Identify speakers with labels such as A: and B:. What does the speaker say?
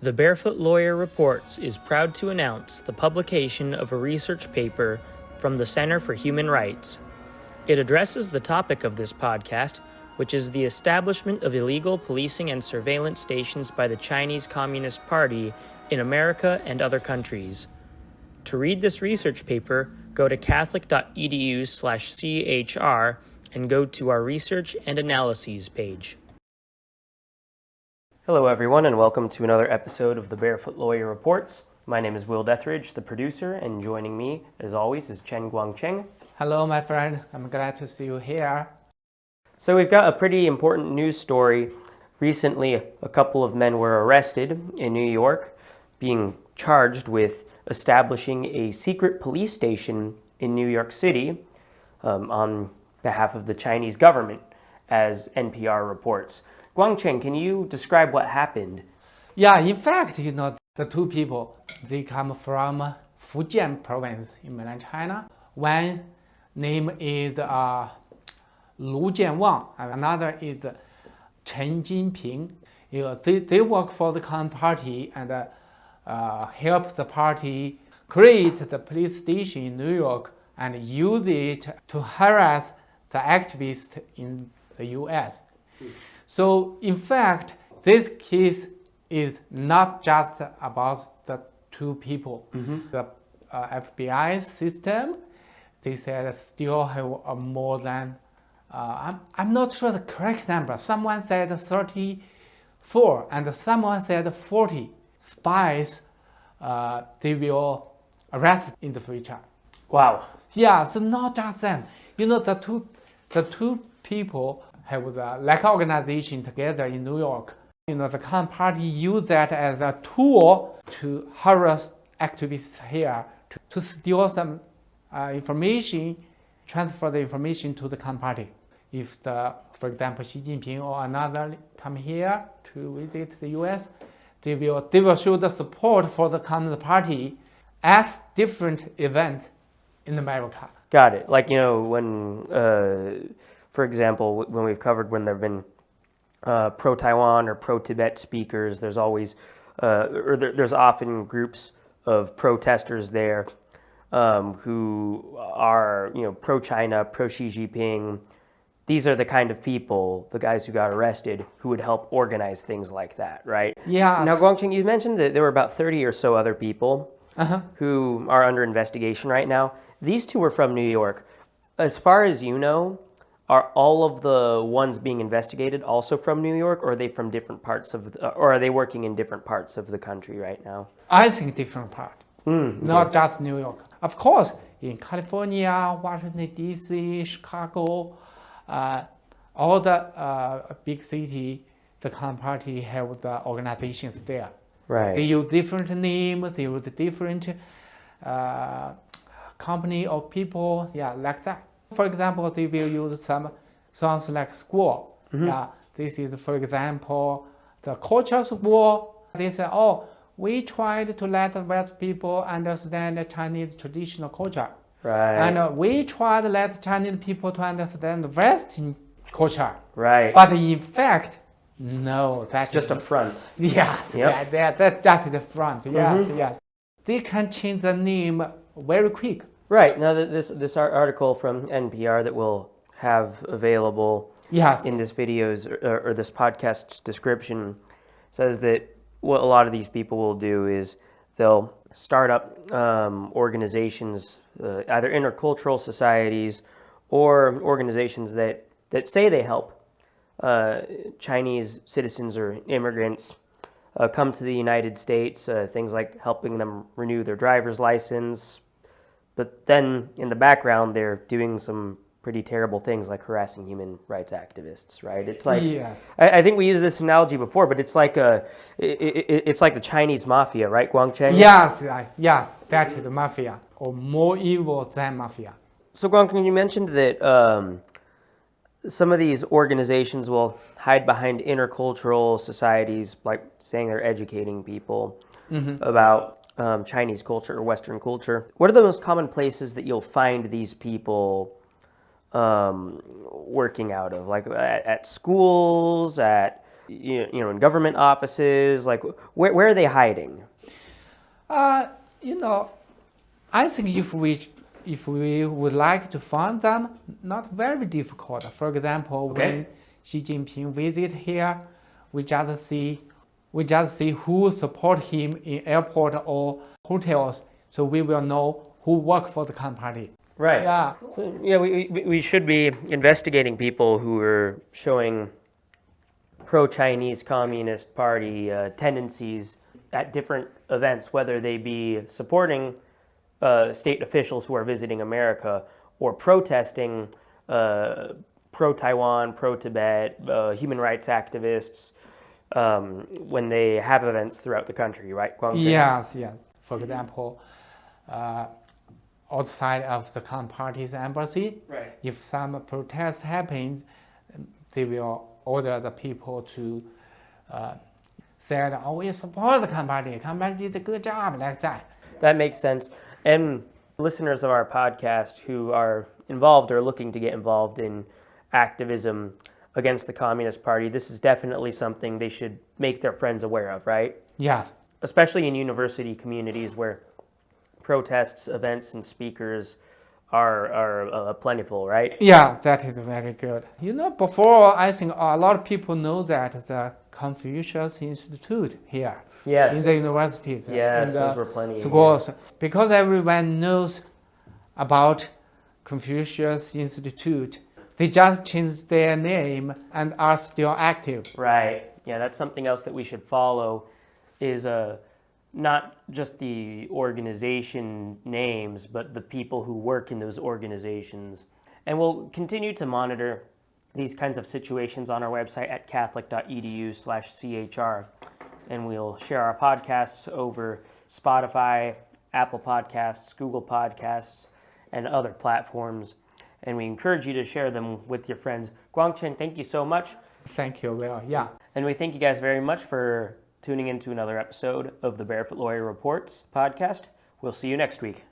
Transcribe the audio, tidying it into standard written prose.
A: The Barefoot Lawyer Reports is proud to announce the publication of a research paper from the Center for Human Rights. It addresses the topic of this podcast, which is the establishment of illegal policing and surveillance stations by the Chinese Communist Party in America and other countries. To read this research paper, go to catholic.edu/chr and go to our Research and Analyses page. Hello everyone, and welcome to another episode of the Barefoot Lawyer Reports. My name is Will Deathridge, the producer, and joining me, as always, is Chen Guangcheng.
B: Hello, my friend. I'm glad to see you here.
A: So we've got a pretty important news story. Recently, a couple of men were arrested in New York, being charged with establishing a secret police station in New York City on behalf of the Chinese government, as NPR reports. Guangcheng, can you describe what happened?
B: Yeah, in fact, the two people, they come from Fujian province in mainland China. One name is Lu Jianwang, and another is Chen Jinping. They work for the Communist Party and help the party create the police station in New York and use it to harass the activists in the US. So, in fact, this case is not just about the two people. The FBI system, they said, still have more than, I'm not sure the correct number. Someone said 34 and someone said 40 spies they will arrest in the future.
A: Wow.
B: Yeah, so not just them. The two people have the organization together in New York. The Communist Party use that as a tool to harass activists here, to steal some information, transfer the information to the Communist Party. If for example, Xi Jinping or another come here to visit the US, they will show the support for the Communist Party at different events in America.
A: Got it. Like, when, for example, when we've covered when there have been pro-Taiwan or pro-Tibet speakers, there's always, there's often groups of protesters there who are, pro-China, pro-Xi Jinping. These are the kind of people, the guys who got arrested, who would help organize things like that, right?
B: Yeah.
A: Now, Guangcheng, you mentioned that there were about 30 or so other people who are under investigation right now. These two were from New York. As far as you know, are all of the ones being investigated also from New York, or are they from different parts of, or are they working in different parts of the country right now?
B: I think different part, not just New York. Of course, in California, Washington D.C., Chicago, all the big city, the Communist Party have the organizations there.
A: Right.
B: They use different names. They use different company or people. Yeah, like that. For example, they will use some sounds like school. This is, for example, the culture school. They say, we tried to let the West people understand the Chinese traditional culture.
A: Right.
B: And we tried to let Chinese people to understand the Western culture.
A: Right.
B: But in fact, no. That's
A: just a front.
B: Yes.
A: Yep.
B: That's the front. Yes, yes. They can change the name very quick.
A: Right. Now, this article from NPR that we'll have available in this video's or this podcast's description says that what a lot of these people will do is they'll start up organizations, either intercultural societies or organizations that say they help Chinese citizens or immigrants come to the United States, things like helping them renew their driver's license. But then in the background, they're doing some pretty terrible things like harassing human rights activists, right? It's like, I think we used this analogy before, but it's like it's like the Chinese mafia, right, Guangcheng?
B: Yes, yeah, that is the mafia, or more evil than mafia.
A: So Guangcheng, you mentioned that some of these organizations will hide behind intercultural societies, like saying they're educating people about Chinese culture or Western culture. What are the most common places that you'll find these people working out of? Like at schools, at in government offices? Like, where are they hiding?
B: I think if we would like to find them, not very difficult. For example, when Xi Jinping visit here, we just see who support him in airport or hotels, so we will know who work for the Communist Party.
A: Right. Yeah. So, we should be investigating people who are showing pro-Chinese Communist Party tendencies at different events, whether they be supporting state officials who are visiting America or protesting pro-Taiwan, pro-Tibet, human rights activists when they have events throughout the country, right, Guangcheng?
B: Yes. For example, outside of the Communist Party's embassy, if some protest happens, they will order the people to say, we support the Communist Party. The Communist Party did a good job, like that.
A: That makes sense. And listeners of our podcast who are involved or looking to get involved in activism against the Communist Party, this is definitely something they should make their friends aware of, right?
B: Yes.
A: Especially in university communities where protests, events, and speakers are plentiful, right?
B: Yeah, that is very good. Before, I think a lot of people know that the Confucius Institute here in the universities,
A: yes, those were plenty
B: schools, because everyone knows about Confucius Institute. They just changed their name and are still active.
A: Right. Yeah, that's something else that we should follow is not just the organization names, but the people who work in those organizations. And we'll continue to monitor these kinds of situations on our website at catholic.edu/CHR. And we'll share our podcasts over Spotify, Apple Podcasts, Google Podcasts, and other platforms. And we encourage you to share them with your friends. Guangcheng, thank you so much.
B: Thank you, Will. Yeah.
A: And we thank you guys very much for tuning into another episode of the Barefoot Lawyer Reports podcast. We'll see you next week.